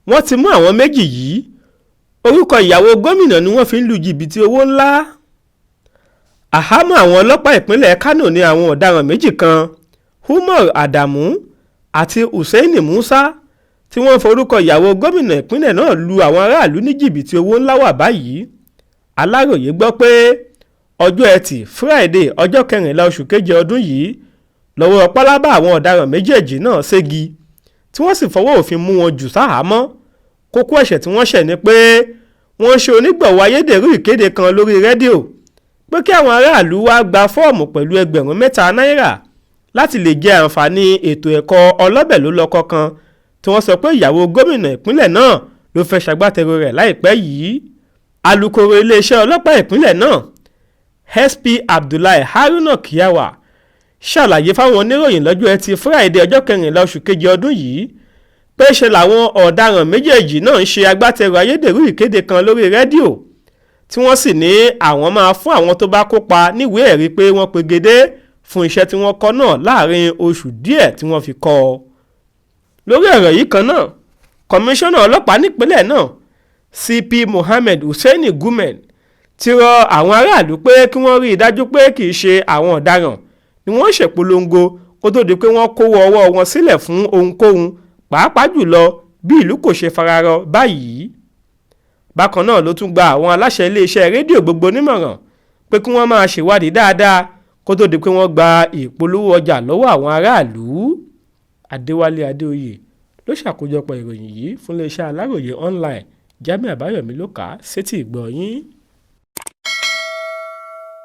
wọ́n ti mú àwọn méjì yìí. Orúkọ ìyàwó gómìnà ni wọ́n fi ń lu jìbìtì owó ńlá. Àhámọ́ àwọn ọlọ́pàá ìpínlẹ̀ Kánò ní àwọn ọ̀daràn méjì kan, Umar Adamu àti Hussaini Musa, tí wọ́n forúkọ ìyàwó gómìnà ìpínlẹ̀ náà lu àwọn aráàlú ní jìbìtì owó ńlá wà báyìí. Aláròyé gbọ́ pé ọjọ́ Ẹtì Friday ọjọ́ 14 oṣù keje ọdún yìí lọ́wọ́ pálábá àwọn ọ̀daràn méjèèjì náà ségi, tí wọ́n sì fọwọ́ òfin mú wọn jù sáhàámọ́. Kókó ẹ̀ṣẹ̀ tí wọ́n ṣẹ̀ ni pé wọ́n ṣe onígbọ̀wọ́ ayédèrú ìkéde kan lórí rédíò pé kí àwọn aráàlú wá gba fọ́ọ̀mù pẹ̀lú $3,000 láti lè jẹ àǹfààní ètò ẹ̀kọ́ ọlọ́bẹ̀ ló lọ́kọ́ kan tí wọ́n sọ pé ìyàwó gómìnà ìpínlẹ̀ náà ló fẹ́ ṣagbátẹrù rẹ̀ láìpẹ́ yìí. Alukoro iléeṣẹ́ ọlọ́pàá ìpínlẹ̀ náà SP Abdullahi Haruna Kiyawa ṣàlàyé fáwọn oníròyìn lọ́jọ́ Ẹtì Friday ọjọ́ 14 oṣù keje ọdún yìí pé ṣe làwọn ọ̀daràn méjèèjì náà ń ṣe agbátẹrù ayédèrú ìkéde kan lórí rédíò tí wọ́n sì ní àwọn máa fún àwọn tó bá kópa níwèé ẹ̀rí pé wọ́n pegedé fún iṣẹ́ tí wọ́n kọ́ náà láàrin oṣù díẹ̀ tí wọ́n fi kọ́ ọ. Lórí ọ̀rọ̀ yìí kan náà, kọmíṣánná ọlọ́pàá nípínlẹ̀ náà CP Mohammed Hussaini Gumen ti rọ àwọn aráàlú pé kí wọ́n rí i dájú pé kì í ṣe àwọn ọ̀daràn ni wọ́n ṣèpolongo kó tó di pé wọ́n kówó ọwọ́ wọn sílẹ̀ fún ohunkóhun, pàápàá jùlọ bí ìlú kò ṣe fararọ báyìí. Bákan náà ló tún gba àwọn aláṣẹ iléeṣẹ́ rédíò gbogbo nímọ̀ràn pé kí wọ́n máa ṣèwádìí dáadáa kó tó di pé wọ́n gba ìpolówó ọjà lọ́wọ́ àwọn aráàlú. Adéwálé Adéoyè ló ṣàkójọpọ̀ ìròyìn yìí fún iléeṣẹ́ Aláròyé online. Jamiu Àbáyọ̀mí ló kà á sétí ìgbọ́ yín.